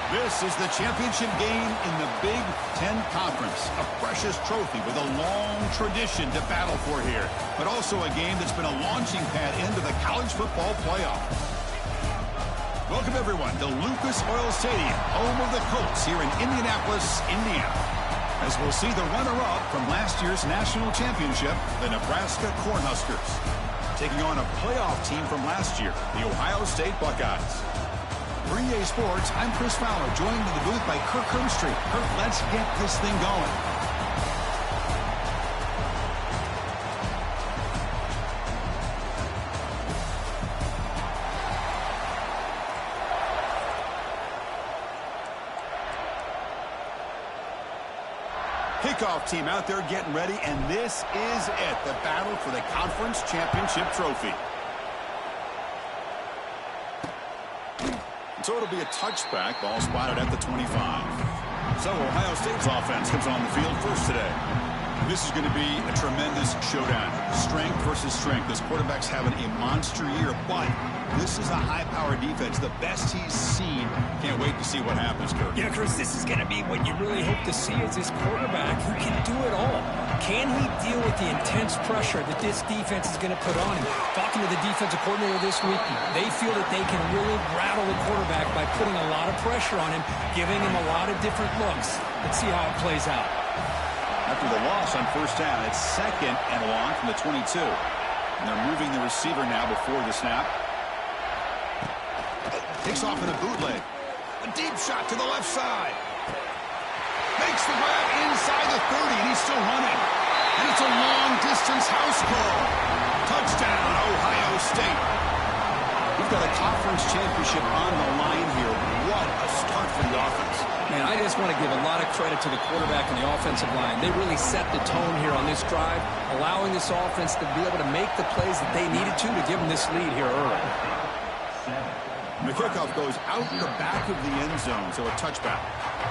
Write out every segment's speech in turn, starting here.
This is the championship game in the Big Ten Conference. A precious trophy with a long tradition to battle for here. But also a game that's been a launching pad into the college football playoff. Welcome, everyone, to Lucas Oil Stadium, home of the Colts here in Indianapolis, Indiana. As we'll see the runner-up from last year's national championship, the Nebraska Cornhuskers, taking on a playoff team from last year, the Ohio State Buckeyes. For EA Sports, I'm Chris Fowler, joined in the booth by Kirk Herbstreit. Kirk, let's get this thing going. Kickoff team out there getting ready, and this is it, the battle for the conference championship trophy. So it'll be a touchback, ball spotted at the 25. So Ohio State's offense comes on the field first today. This is going to be a tremendous showdown. Strength versus strength. This quarterback's having a monster year, but this is a high-powered defense, the best he's seen. Can't wait to see what happens, Kirk. Yeah, Chris, this is going to be what you really hope to see is this quarterback who can do it all. Can he deal with the intense pressure that this defense is going to put on him? Talking to the defensive coordinator this week, they feel that they can really rattle the quarterback by putting a lot of pressure on him, giving him a lot of different looks. Let's see how it plays out. After the loss on first down, it's 2nd and long from the 22. And they're moving the receiver now before the snap. Takes off in a bootleg. A deep shot to the left side. Makes the grab inside the 30, and he's still running. And it's a long-distance house call. Touchdown, Ohio State. We've got a conference championship on the line here. What a start for the offense. Man, I just want to give a lot of credit to the quarterback and the offensive line. They really set the tone here on this drive, allowing this offense to be able to make the plays that they needed to give them this lead here early. And the kickoff goes out the back of the end zone, so a touchback.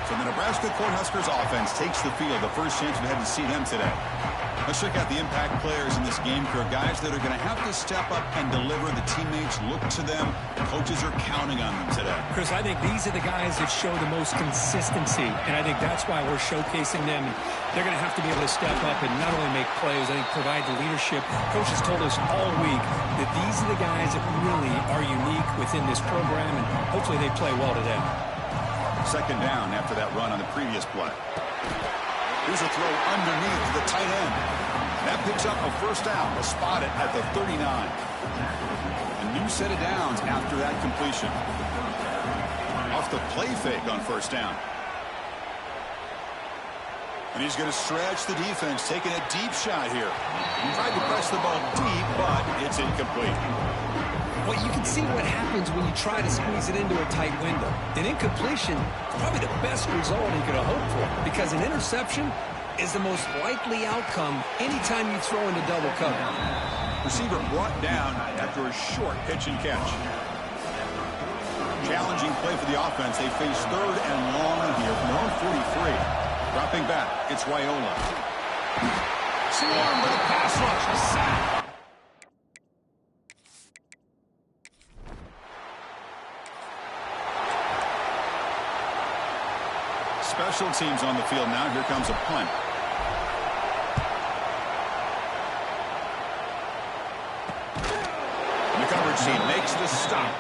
So the Nebraska Cornhuskers offense takes the field. The first chance we had to see them today. Let's check out the impact players in this game, Kirk. Guys that are going to have to step up and deliver. The teammates look to them. The coaches are counting on them today. Chris, I think these are the guys that show the most consistency, and I think that's why we're showcasing them. They're going to have to be able to step up and not only make plays, I think provide the leadership. Coaches told us all week that these are the guys that really are unique within this program, and hopefully they play well today. 2nd down after that run on the previous play. Here's a throw underneath the tight end. That picks up a first down. We'll spot it at the 39. A new set of downs after that completion. Off the play fake on first down. And he's going to stretch the defense, taking a deep shot here. He tried to press the ball deep, but it's incomplete. Well, you can see what happens when you try to squeeze it into a tight window. An incompletion is probably the best result he could have hoped for, because an interception is the most likely outcome anytime you throw into double cover. Receiver brought down after a short pitch and catch. Challenging play for the offense. They face 3rd and long here from their own 43. Dropping back, it's Raiola. Swarmed with a pass rush, a sack. Special teams on the field now. Here comes a punt. And the coverage team makes the stop.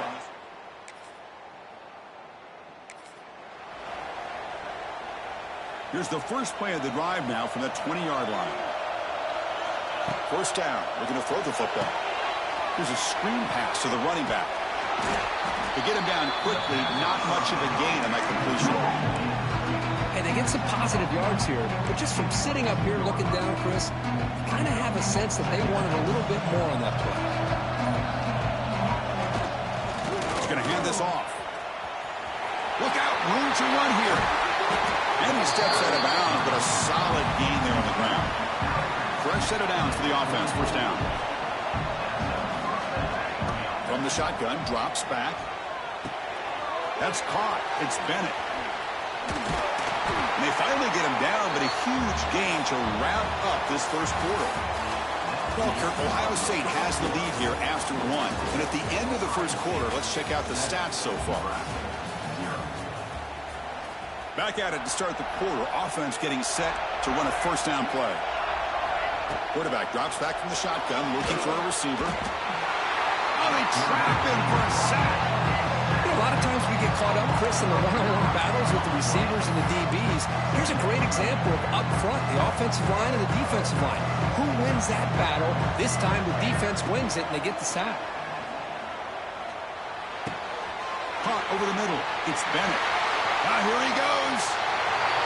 Here's the first play of the drive now from the 20-yard line. First down. We're going to throw the football. Here's a screen pass to the running back. To get him down quickly, not much of a gain on that completion. And they get some positive yards here, but just from sitting up here looking down, Chris, you kind of have a sense that they wanted a little bit more on that play. He's going to hand this off. Look out, room to run here. And he steps out of bounds, but a solid gain there on the ground. Fresh set of downs for the offense, first down. From the shotgun, drops back. That's caught. It's Bennett. And they finally get him down, but a huge gain to wrap up this first quarter. Well, Kirk, Ohio State has the lead here after 1. And at the end of the first quarter, let's check out the stats so far. Back at it to start the quarter. Offense getting set to run a first down play. Quarterback drops back from the shotgun, looking for a receiver. Oh, they trap him for a sack. You know, a lot of times we get caught up, Chris, in the one-on-one battles with the receivers and the DBs. Here's a great example of up front, the offensive line and the defensive line. Who wins that battle? This time the defense wins it, and they get the sack. Caught over the middle. It's Bennett. Ah, here he goes.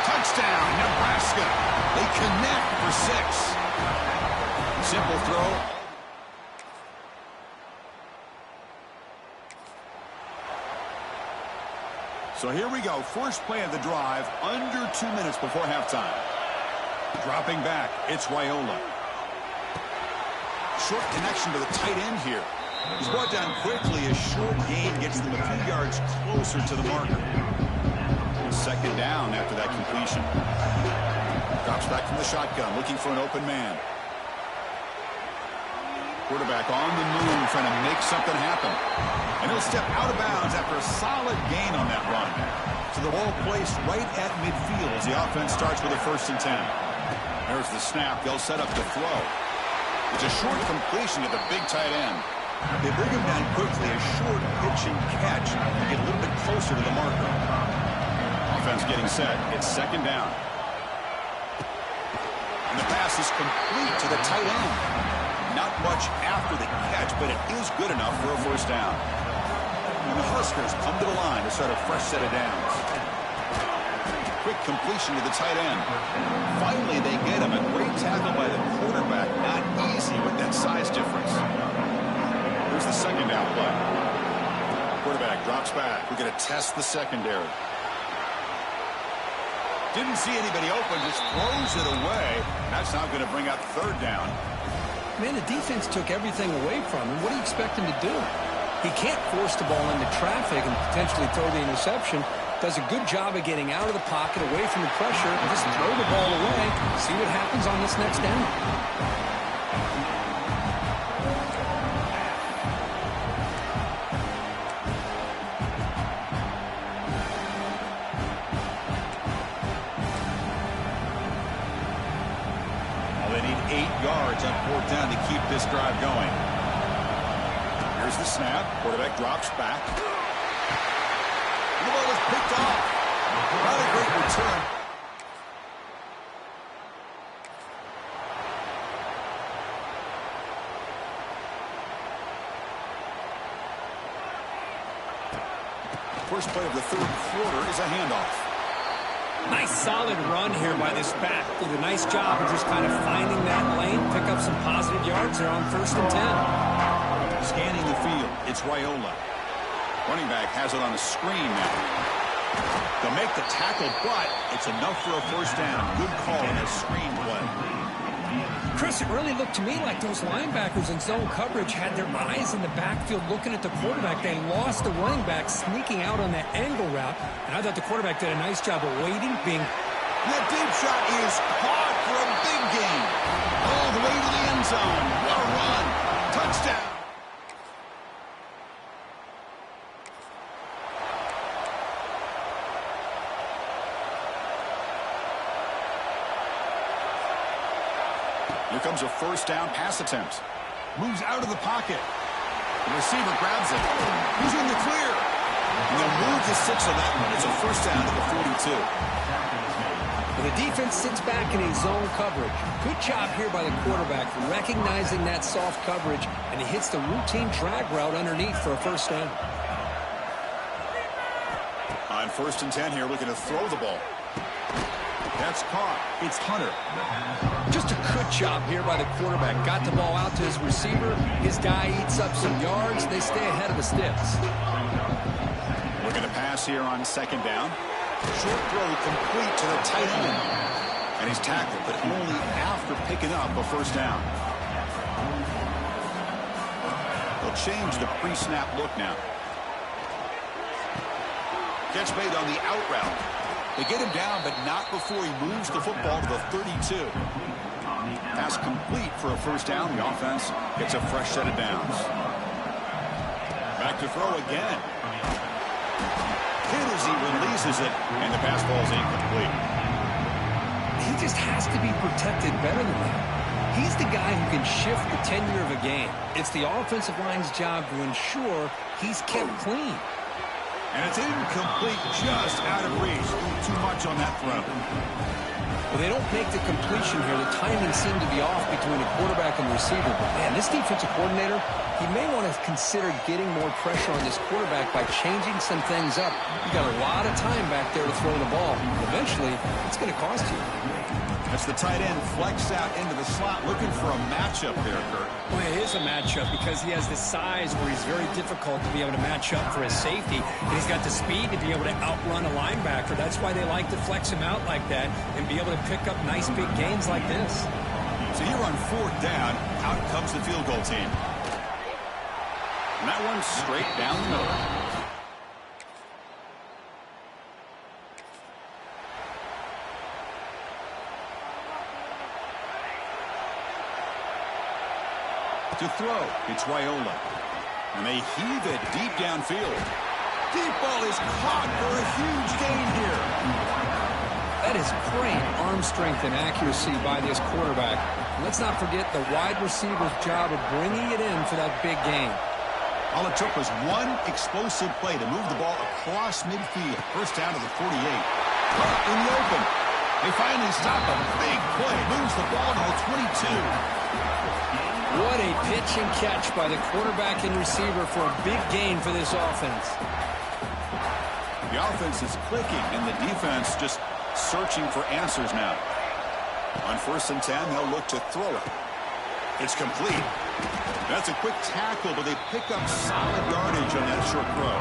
Touchdown, Nebraska. They connect for 6. Simple throw. So here we go. First play of the drive, under 2 minutes before halftime. Dropping back, it's Raiola. Short connection to the tight end here. He's brought down quickly. A short gain gets them a few yards closer to the marker. Second down after that completion. Drops back from the shotgun, looking for an open man. Quarterback on the move, trying to make something happen. And he'll step out of bounds after a solid gain on that run. So the ball placed right at midfield as the offense starts with a 1st and 10. There's the snap. They'll set up to throw. It's a short completion to the big tight end. They bring him down quickly. A short pitch and catch to get a little bit closer to the marker. Offense getting set. It's 2nd down. And the pass is complete to the tight end. Not much after the catch, but it is good enough for a 1st down. And the Huskers come to the line to start a fresh set of downs. Quick completion to the tight end. Finally, they get him. A great tackle by the quarterback. Not easy with that size difference. Here's the 2nd down play. Quarterback drops back. We're going to test the secondary. Didn't see anybody open, just throws it away. That's not going to bring up 3rd down. Man, the defense took everything away from him. What do you expect him to do? He can't force the ball into traffic and potentially throw the interception. Does a good job of getting out of the pocket, away from the pressure, and just throw the ball away. See what happens on this next down. They need 8 yards on 4th down to keep this drive going. Here's the snap. Quarterback drops back. The ball is picked off. Not a great return. First play of the 3rd quarter is a handoff. Nice solid run here by this back. Did a nice job of just kind of finding that lane, pick up some positive yards there on 1st and 10. Scanning the field, it's Raiola. Running back has it on a screen now. They'll make the tackle, but it's enough for a 1st down. Good call in a screen play. Chris, it really looked to me like those linebackers in zone coverage had their eyes in the backfield looking at the quarterback. They lost the running back sneaking out on that angle route. And I thought the quarterback did a nice job of waiting, being... That deep shot is caught for a big gain. All the way to the end zone. What a run. Touchdown. Here comes a 1st down pass attempt. Moves out of the pocket. The receiver grabs it. He's in the clear. And they'll move to 6 on that one. It's a 1st down to the 42. And the defense sits back in a zone coverage. Good job here by the quarterback recognizing that soft coverage, and he hits the routine drag route underneath for a 1st down. On 1st and 10 here, looking to throw the ball. That's caught. It's Hunter. Just a good job here by the quarterback. Got the ball out to his receiver. His guy eats up some yards. They stay ahead of the sticks. Looking to pass here on 2nd down. Short throw complete to the tight end. And he's tackled, but only after picking up a 1st down. They'll change the pre-snap look now. Catch made on the out route. They get him down, but not before he moves the football to the 32. Pass complete for a 1st down. The offense gets a fresh set of downs. Back to throw again. hit as he releases it, and the pass ball is incomplete. He just has to be protected better than that. He's the guy who can shift the tenure of a game. It's the offensive line's job to ensure he's kept clean. And it's incomplete, just out of reach. Too much on that throw. Well, they don't make the completion here. The timing seemed to be off between the quarterback and the receiver. But, man, this defensive coordinator, he may want to consider getting more pressure on this quarterback by changing some things up. You got a lot of time back there to throw the ball. Eventually, it's going to cost you. That's the tight end flex out into the slot, looking for a matchup there, Kurt. Well, it is a matchup because he has the size where he's very difficult to be able to match up for his safety. And he's got the speed to be able to outrun a linebacker. That's why they like to flex him out like that and be able to pick up nice big gains like this. So here on 4th down, out comes the field goal team. And that one's straight down the middle. To throw, it's Raiola. And they heave it deep downfield. Deep ball is caught for a huge gain here. That is great arm strength and accuracy by this quarterback. Let's not forget the wide receiver's job of bringing it in for that big gain. All it took was one explosive play to move the ball across midfield. First down to the 48. Caught in the open. They finally stop a big play. Moves the ball to the 22. What a pitch and catch by the quarterback and receiver for a big gain for this offense. The offense is clicking, and the defense just searching for answers now. On 1st and 10, they'll look to throw it. It's complete. That's a quick tackle, but they pick up solid yardage on that short throw.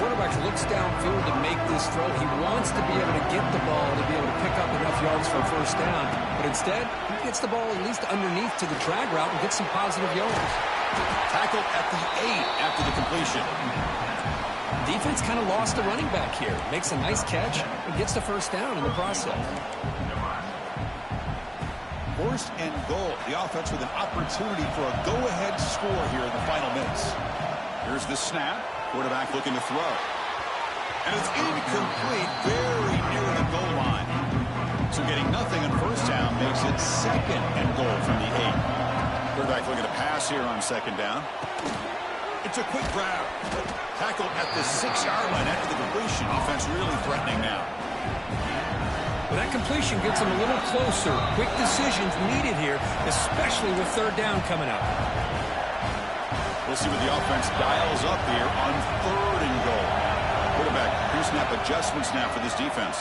Quarterback looks downfield to make this throw. He wants to be able to get the ball to be able to pick up enough yards for a first down. But instead, he gets the ball at least underneath to the drag route and gets some positive yards. Tackled at the 8 after the completion. Defense kind of lost the running back here. Makes a nice catch and gets the first down in the process. 1st and goal. The offense with an opportunity for a go-ahead score here in the final minutes. Here's the snap. Quarterback looking to throw. And it's incomplete, very near the goal line. So getting nothing on 1st down makes it 2nd and goal from the 8. Quarterback looking to pass here on 2nd down. It's a quick grab. Tackled at the 6-yard line after the completion. Offense really threatening now. Well, that completion gets them a little closer. Quick decisions needed here, especially with 3rd down coming up. We'll see what the offense dials up here on 3rd and goal. Quarterback pre-snap adjustments now for this defense.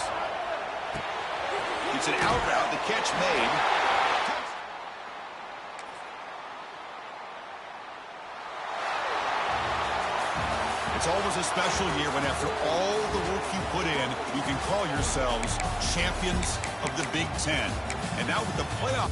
It's an out route. The catch made. It's always a special year when after all the work you put in, you can call yourselves champions of the Big Ten. And now with the playoff...